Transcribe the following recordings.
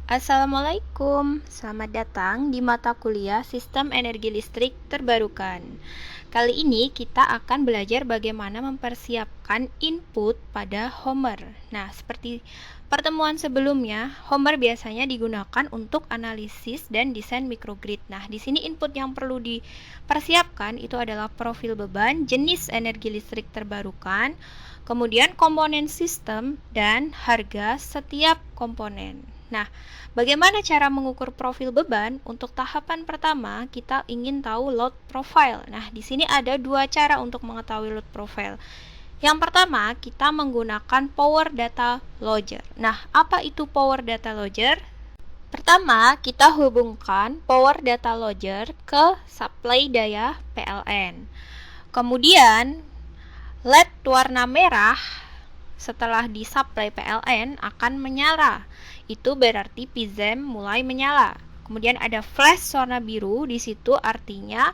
Assalamualaikum, selamat datang di mata kuliah Sistem Energi Listrik Terbarukan. Kali ini kita akan belajar bagaimana mempersiapkan input pada Homer. Nah, seperti pertemuan sebelumnya, Homer biasanya digunakan untuk analisis dan desain microgrid. Nah, di sini input yang perlu dipersiapkan itu adalah profil beban, jenis energi listrik terbarukan, kemudian komponen sistem, dan harga setiap komponen. Nah, bagaimana cara mengukur profil beban? Untuk tahapan pertama, kita ingin tahu load profile. Nah, di sini ada dua cara untuk mengetahui load profile. Yang pertama, kita menggunakan power data logger. Nah, apa itu power data logger? Pertama, kita hubungkan power data logger ke supply daya PLN. Kemudian, LED warna merah setelah disuplai PLN akan menyala. Itu berarti PZEM mulai menyala. Kemudian ada flash warna biru, di situ artinya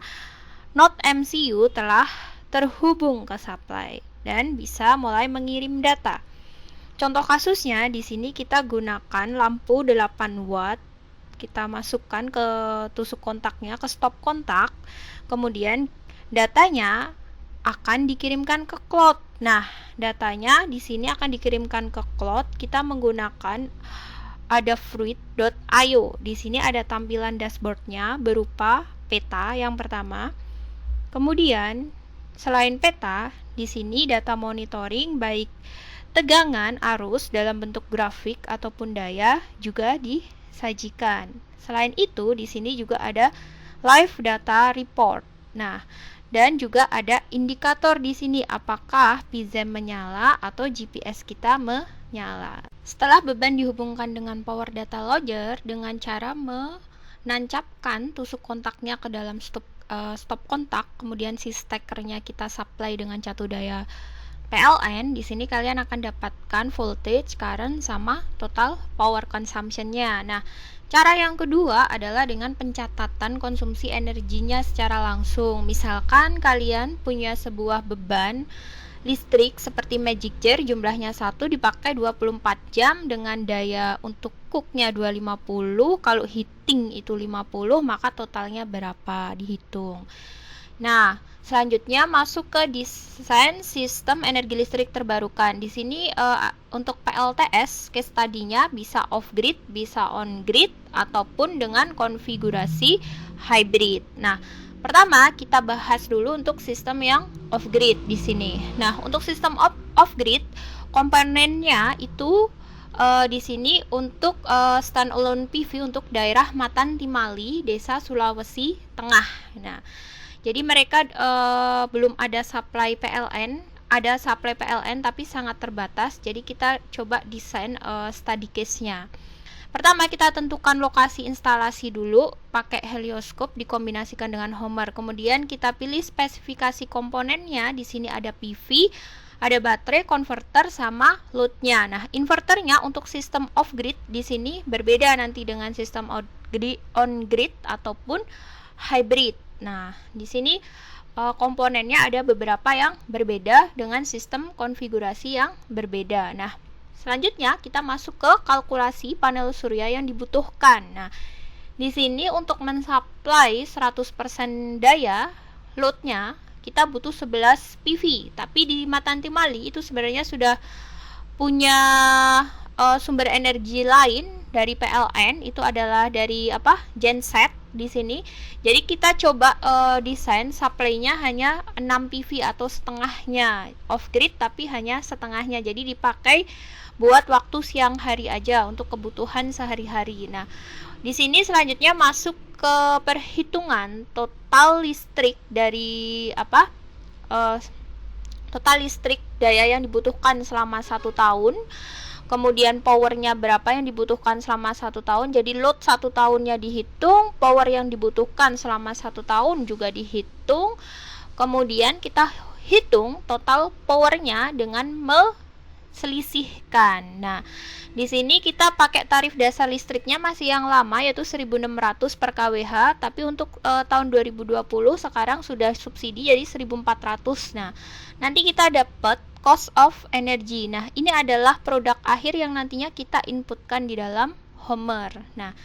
node MCU telah terhubung ke supply dan bisa mulai mengirim data. Contoh kasusnya di sini kita gunakan lampu 8 watt, kita masukkan ke tusuk kontaknya, ke stop kontak, kemudian datanya akan dikirimkan ke cloud. Nah, datanya di sini akan dikirimkan ke cloud. Kita menggunakan adafruit.io. Di sini ada tampilan dashboardnya berupa peta yang pertama. Kemudian, selain peta, di sini data monitoring baik tegangan arus dalam bentuk grafik ataupun daya juga disajikan. Selain itu, di sini juga ada live data report. Nah, dan juga ada indikator di sini apakah PZEM menyala atau GPS kita menyala. Setelah beban dihubungkan dengan power data logger dengan cara menancapkan tusuk kontaknya ke dalam stop kontak, kemudian si stackernya kita supply dengan catu daya PLN, di sini kalian akan dapatkan voltage, current, sama total power consumption-nya. Nah, cara yang kedua adalah dengan pencatatan konsumsi energinya secara langsung. Misalkan kalian punya sebuah beban listrik seperti Magic Jar, jumlahnya 1, dipakai 24 jam dengan daya untuk cooknya 250, kalau heating itu 50, maka totalnya berapa dihitung. Nah, selanjutnya masuk ke desain sistem energi listrik terbarukan. Di sini untuk PLTS case study-nya bisa off grid, bisa on grid, ataupun dengan konfigurasi hybrid. Nah, pertama kita bahas dulu untuk sistem yang off grid di sini. Nah, untuk sistem off grid, komponennya itu di sini untuk standalone PV untuk daerah Matan Timali, Desa Sulawesi Tengah. Nah, jadi mereka belum ada supply PLN, ada supply PLN tapi sangat terbatas. Jadi kita coba desain study case-nya. Pertama kita tentukan lokasi instalasi dulu, pakai helioscope dikombinasikan dengan Homer. Kemudian kita pilih spesifikasi komponennya. Di sini ada PV, ada baterai, converter, sama load-nya. Nah, inverternya untuk sistem off grid di sini berbeda nanti dengan sistem on grid ataupun hybrid. Nah, di sini komponennya ada beberapa yang berbeda dengan sistem konfigurasi yang berbeda. Nah, selanjutnya kita masuk ke kalkulasi panel surya yang dibutuhkan. Nah, di sini untuk mensuplai 100% daya loadnya kita butuh 11 PV. Tapi di Matan Timali itu sebenarnya sudah punya sumber energi lain dari PLN, itu adalah dari genset di sini. Jadi kita coba desain supply-nya hanya 6 PV atau setengahnya, off grid tapi hanya setengahnya. Jadi dipakai buat waktu siang hari aja untuk kebutuhan sehari-hari. Nah, di sini selanjutnya masuk ke perhitungan total listrik dari total listrik daya yang dibutuhkan selama 1 tahun. Kemudian powernya berapa yang dibutuhkan selama 1 tahun. Jadi load 1 tahunnya dihitung, power yang dibutuhkan selama 1 tahun juga dihitung. Kemudian kita hitung total powernya dengan selisihkan. Nah, di sini kita pakai tarif dasar listriknya masih yang lama, yaitu 1.600 per kWh, tapi untuk tahun 2020 sekarang sudah subsidi jadi 1.400. Nah, nanti kita dapat cost of energy. Nah, ini adalah produk akhir yang nantinya kita inputkan di dalam Homer. Nah,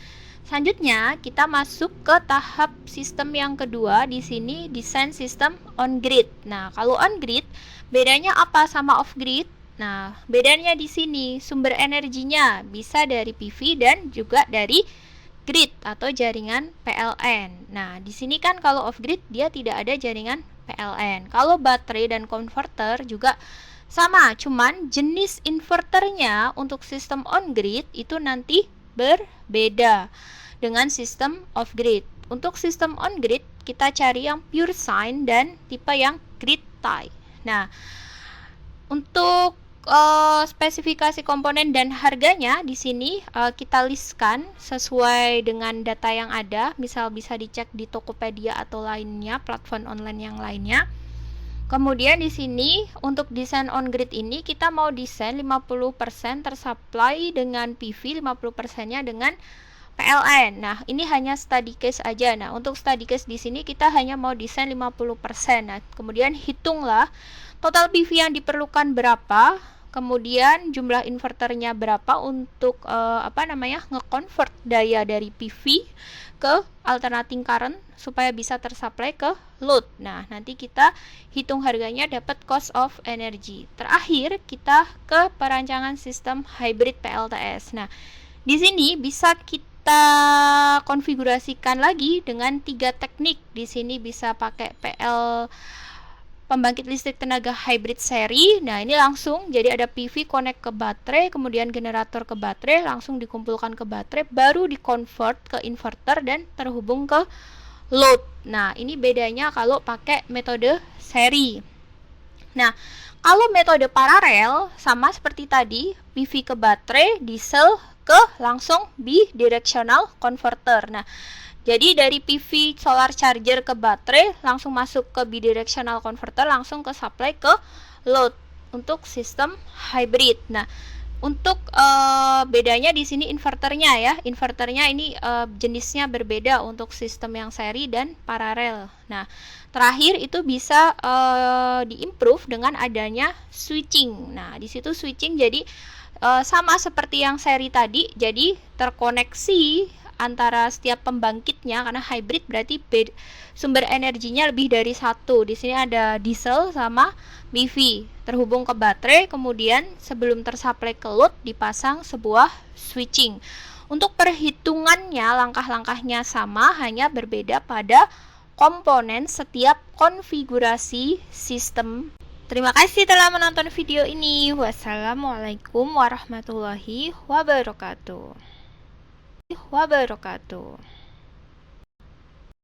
selanjutnya kita masuk ke tahap sistem yang kedua. Di sini desain sistem on grid. Nah, kalau on grid bedanya apa sama off grid? Nah, bedanya di sini sumber energinya bisa dari PV dan juga dari grid atau jaringan PLN. Nah, di sini kan kalau off grid dia tidak ada jaringan PLN. Kalau baterai dan konverter juga sama, cuman jenis inverternya untuk sistem on grid itu nanti berbeda dengan sistem off grid. Untuk sistem on grid kita cari yang pure sine dan tipe yang grid tie. Nah, untuk spesifikasi komponen dan harganya di sini kita listkan sesuai dengan data yang ada. Misal bisa dicek di Tokopedia atau lainnya, platform online yang lainnya. Kemudian di sini untuk desain on grid ini kita mau desain 50% tersupply dengan PV, 50%-nya dengan PLN. Nah, ini hanya study case aja. Nah, untuk study case di sini kita hanya mau desain 50%. Nah, kemudian hitunglah total PV yang diperlukan berapa, kemudian jumlah inverternya berapa untuk nge-convert daya dari PV ke alternating current supaya bisa tersupply ke load. Nah, nanti kita hitung harganya, dapat cost of energy. Terakhir kita ke perancangan sistem hybrid PLTS. Nah, di sini bisa kita konfigurasikan lagi dengan 3 teknik. Di sini bisa pakai PL pembangkit listrik tenaga hybrid seri. Nah, ini langsung jadi ada PV connect ke baterai, kemudian generator ke baterai, langsung dikumpulkan ke baterai, baru di-convert ke inverter dan terhubung ke load. Nah, ini bedanya kalau pakai metode seri. Nah, kalau metode paralel sama seperti tadi, PV ke baterai, diesel ke langsung bidirectional converter. Nah, jadi dari PV solar charger ke baterai langsung masuk ke bidirectional converter, langsung ke supply ke load untuk sistem hybrid. Nah, untuk bedanya di sini inverternya ya. Inverternya ini jenisnya berbeda untuk sistem yang seri dan paralel. Nah, terakhir itu bisa diimprove dengan adanya switching. Nah, di situ switching jadi sama seperti yang seri tadi, jadi terkoneksi antara setiap pembangkitnya, karena hybrid berarti sumber energinya lebih dari satu. Di sini ada diesel sama PV terhubung ke baterai, kemudian sebelum tersupply ke load dipasang sebuah switching. Untuk perhitungannya langkah-langkahnya sama, hanya berbeda pada komponen setiap konfigurasi sistem. Terima kasih telah menonton video ini. Wassalamualaikum warahmatullahi wabarakatuh.